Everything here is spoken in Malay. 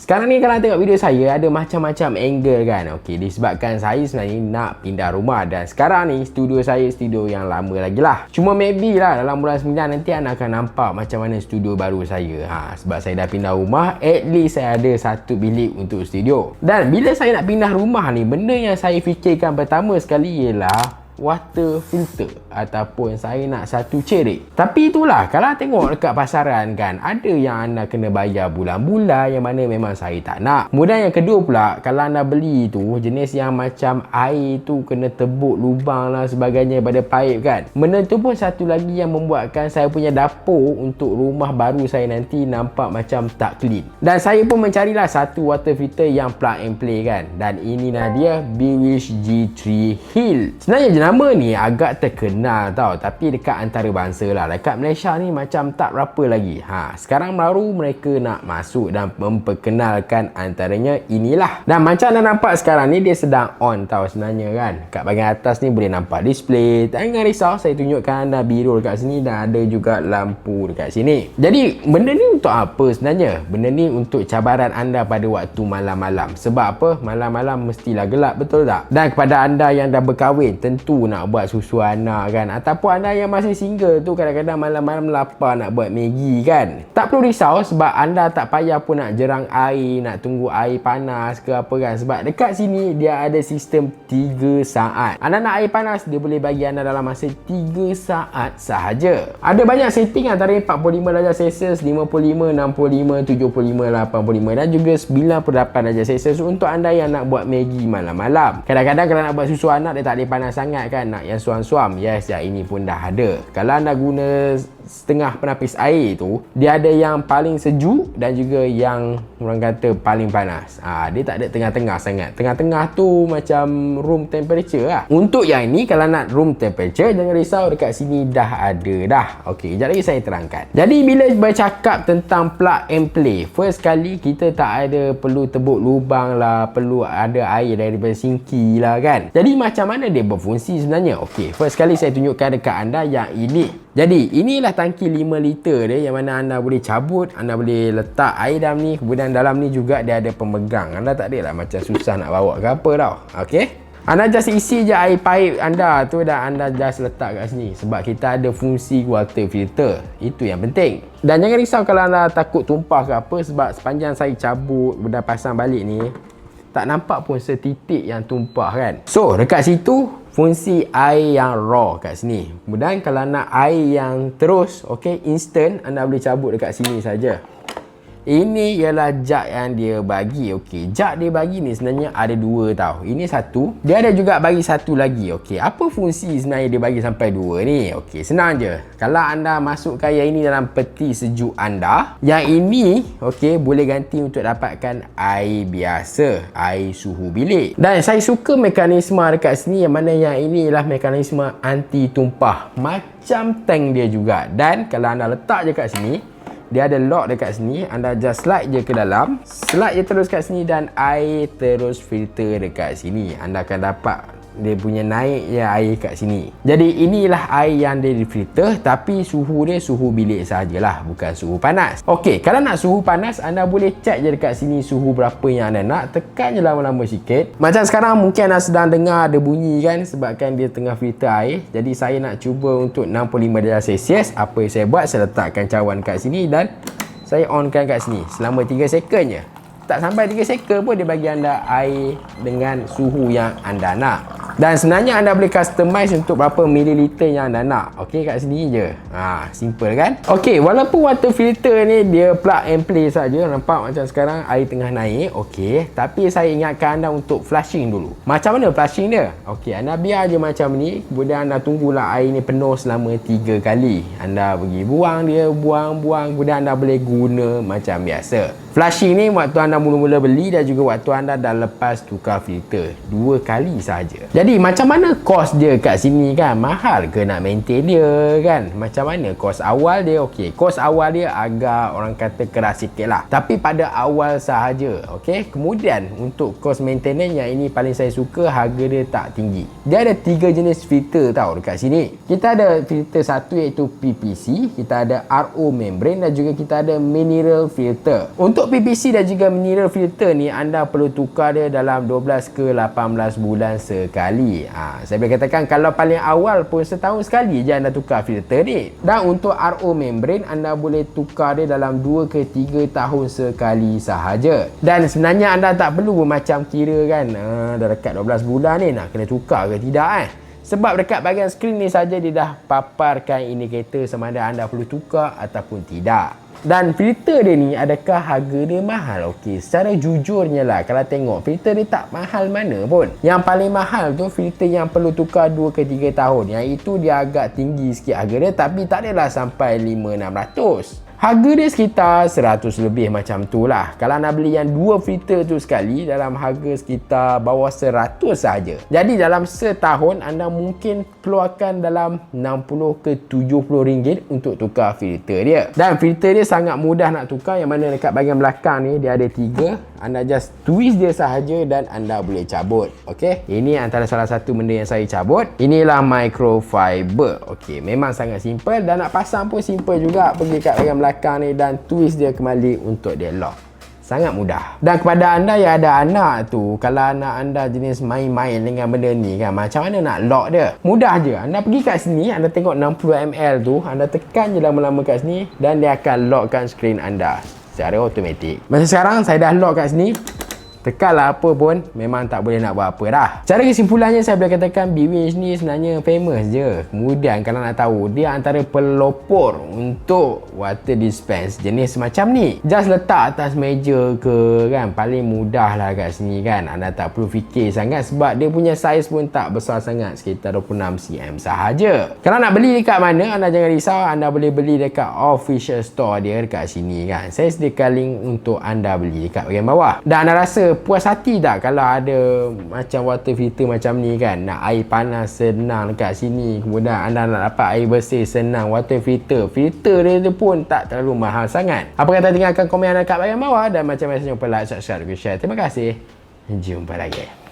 Sekarang ni kalau tengok video saya ada macam-macam angle kan. Okey, disebabkan saya sebenarnya nak pindah rumah dan sekarang ni studio saya studio yang lama lagi lah. Cuma maybe lah dalam bulan 9 nanti anda akan nampak macam mana studio baru saya. Sebab saya dah pindah rumah, at least saya ada satu bilik untuk studio. Dan bila saya nak pindah rumah ni, benda yang saya fikirkan pertama sekali ialah water filter ataupun saya nak satu cerik. Tapi itulah, kalau tengok dekat pasaran kan, ada yang anda kena bayar bulan-bulan yang mana memang saya tak nak. Kemudian yang kedua pula, kalau anda beli tu jenis yang macam air tu kena tebuk lubang lah sebagainya pada paip kan. Benda tu pun satu lagi yang membuatkan saya punya dapur untuk rumah baru saya nanti nampak macam tak clean. Dan saya pun mencarilah satu water filter yang plug and play kan. Dan inilah dia, Bewish G3 Hill. Sebenarnya nama ni agak terkenal tau, tapi dekat antarabangsa lah. Dekat Malaysia ni macam tak berapa lagi. Sekarang baru mereka nak masuk dan memperkenalkan antaranya inilah. Dan macam anda nampak sekarang ni dia sedang on tau sebenarnya kan. Kat bahagian atas ni boleh nampak display. Jangan risau, saya tunjukkan anda biru dekat sini dan ada juga lampu dekat sini. Jadi benda ni untuk apa sebenarnya? Benda ni untuk cabaran anda pada waktu malam-malam. Sebab apa? Malam-malam mestilah gelap, betul tak? Dan kepada anda yang dah berkahwin, tentu nak buat susu anak kan, ataupun anda yang masih single tu kadang-kadang malam-malam lapar nak buat Maggi kan, tak perlu risau sebab anda tak payah pun nak jerang air, nak tunggu air panas ke apa kan. Sebab dekat sini dia ada sistem 3 saat. Anda nak air panas, dia boleh bagi anda dalam masa 3 saat sahaja. Ada banyak setting antara 45 darjah Celsius, 55, 65, 75, 85 dan juga 98 darjah Celsius untuk anda yang nak buat Maggi malam-malam. Kadang-kadang kalau nak buat susu anak dia tak boleh panas sangat kan, nak yang suam-suam. Yes, yang ini pun dah ada. Kalau anda guna setengah penapis air tu, dia ada yang paling sejuk dan juga yang orang kata paling panas. Dia tak ada tengah-tengah sangat. Tengah-tengah tu macam room temperature lah. Untuk yang ini, kalau nak room temperature, jangan risau, dekat sini dah ada dah. Okey, sekejap lagi saya terangkan. Jadi bila bercakap tentang plug and play, first kali kita tak ada perlu tebuk lubang lah, perlu ada air daripada sinki lah kan. Jadi macam mana dia berfungsi sebenarnya? Okey, first kali saya tunjukkan dekat anda yang ini. Jadi inilah tangki 5 liter dia, yang mana anda boleh cabut, anda boleh letak air dalam ni. Kemudian dalam ni juga dia ada pemegang. Anda tak adalah macam susah nak bawa ke apa tau. Okey, anda just isi je air paip anda tu dan anda just letak kat sini. Sebab kita ada fungsi water filter. Itu yang penting. Dan jangan risau kalau anda takut tumpah ke apa, sebab sepanjang saya cabut dan pasang balik ni, tak nampak pun setitik yang tumpah kan. So dekat situ fungsi air yang raw kat sini. Kemudian kalau nak air yang terus, okey, instant, anda boleh cabut dekat sini saja. Ini ialah jak yang dia bagi. Okey, jak dia bagi ni sebenarnya ada 2 tau. Ini satu, dia ada juga bagi satu lagi. Okey, apa fungsi sebenarnya dia bagi sampai 2 ni? Okey, senang je. Kalau anda masukkan yang ini dalam peti sejuk anda, yang ini okey boleh ganti untuk dapatkan air biasa, air suhu bilik. Dan saya suka mekanisme dekat sini, yang mana yang ini ialah mekanisme anti tumpah. Macam tank dia juga. Dan kalau anda letak je kat sini, dia ada lock dekat sini, anda just slide je ke dalam, slide je terus kat sini dan air terus filter dekat sini. Anda akan dapat dia punya naik je air kat sini. Jadi inilah air yang dia difilter, tapi suhu dia suhu bilik sajalah, bukan suhu panas. Okey, kalau nak suhu panas, anda boleh check je dekat sini suhu berapa yang anda nak. Tekan je lama-lama sikit. Macam sekarang mungkin anda sedang dengar ada bunyi kan, sebabkan dia tengah filter air. Jadi saya nak cuba untuk 65 darjah Celsius. Apa yang saya buat, saya letakkan cawan kat sini dan saya onkan kat sini selama 3 second je. Tak sampai 3 second pun dia bagi anda air dengan suhu yang anda nak. Dan sebenarnya anda boleh customize untuk berapa mililiter yang anda nak. Okey, kat sini je. Simple kan? Okey, walaupun water filter ni dia plug and play saja, nampak macam sekarang air tengah naik. Okey, tapi saya ingatkan anda untuk flushing dulu. Macam mana flushing dia? Okey, anda biar je macam ni, kemudian anda tunggulah air ni penuh selama 3 kali. Anda pergi buang dia, buang, kemudian anda boleh guna macam biasa. Flushing ni waktu anda mula-mula beli dan juga waktu anda dah lepas tukar filter 2 kali saja. Jadi macam mana kos dia kat sini kan? Mahal ke nak maintain dia kan? Macam mana kos awal dia? Okey, kos awal dia agak orang kata keras sikit lah, tapi pada awal sahaja. Okey, kemudian untuk kos maintenance yang ini paling saya suka, harga dia tak tinggi. Dia ada 3 jenis filter tau dekat sini. Kita ada filter satu iaitu PPC, kita ada RO membrane dan juga kita ada mineral filter. Untuk Untuk PPC dan juga mineral filter ni, anda perlu tukar dia dalam 12 ke 18 bulan sekali. Saya boleh katakan kalau paling awal pun setahun sekali je anda tukar filter ni. Dan untuk RO membrane, anda boleh tukar dia dalam 2 ke 3 tahun sekali sahaja. Dan sebenarnya anda tak perlu macam kira kan, dah dekat 12 bulan ni nak kena tukar ke tidak Sebab dekat bahagian skrin ni saja dia dah paparkan indikator sama ada anda perlu tukar ataupun tidak. Dan filter dia ni, adakah harga dia mahal? Okey, secara jujurnya lah, kalau tengok filter dia tak mahal mana pun. Yang paling mahal tu filter yang perlu tukar 2 ke 3 tahun. Yang itu dia agak tinggi sikit harga dia, tapi tak adalah sampai 5-600. Harga dia sekitar 100 lebih macam tu lah. Kalau nak beli yang 2 filter tu sekali, dalam harga sekitar bawah 100 saja. Jadi dalam setahun anda mungkin keluarkan dalam 60 ke 70 ringgit untuk tukar filter dia. Dan filter dia sangat mudah nak tukar, yang mana dekat bahagian belakang ni dia ada 3. Anda just twist dia sahaja dan anda boleh cabut. Okey, ini antara salah satu benda yang saya cabut. Inilah microfiber. Okey, memang sangat simple dan nak pasang pun simple juga. Pergi kat bahagian belakang ni dan twist dia kembali untuk dia lock. Sangat mudah. Dan kepada anda yang ada anak tu, kalau anak anda jenis main-main dengan benda ni kan, macam mana nak lock dia? Mudah je. Anda pergi kat sini, anda tengok 60 ml tu, anda tekan je lama-lama kat sini dan dia akan lockkan skrin anda secara automatik. Macam sekarang saya dah lock kat sini, tekanlah apa pun, memang tak boleh nak buat apa dah. Cara kesimpulannya saya boleh katakan B-Winch ni sebenarnya famous je. Kemudian kalau nak tahu, dia antara pelopor untuk water dispense jenis macam ni. Just letak atas meja ke kan, paling mudah lah kat sini kan. Anda tak perlu fikir sangat sebab dia punya saiz pun tak besar sangat, sekitar 26cm sahaja. Kalau nak beli dekat mana, anda jangan risau, anda boleh beli dekat official store dia dekat sini kan. Saya sediakan link untuk anda beli dekat bahagian bawah. Dan anda rasa puas hati tak kalau ada macam water filter macam ni kan? Nak air panas senang dekat sini, kemudian anda nak dapat air bersih senang. Water filter dia tu pun tak terlalu mahal sangat. Apa kata tinggalkan komen anda dekat bahagian bawah, dan macam biasa, jumpa like, subscribe, share. Terima kasih, jumpa lagi.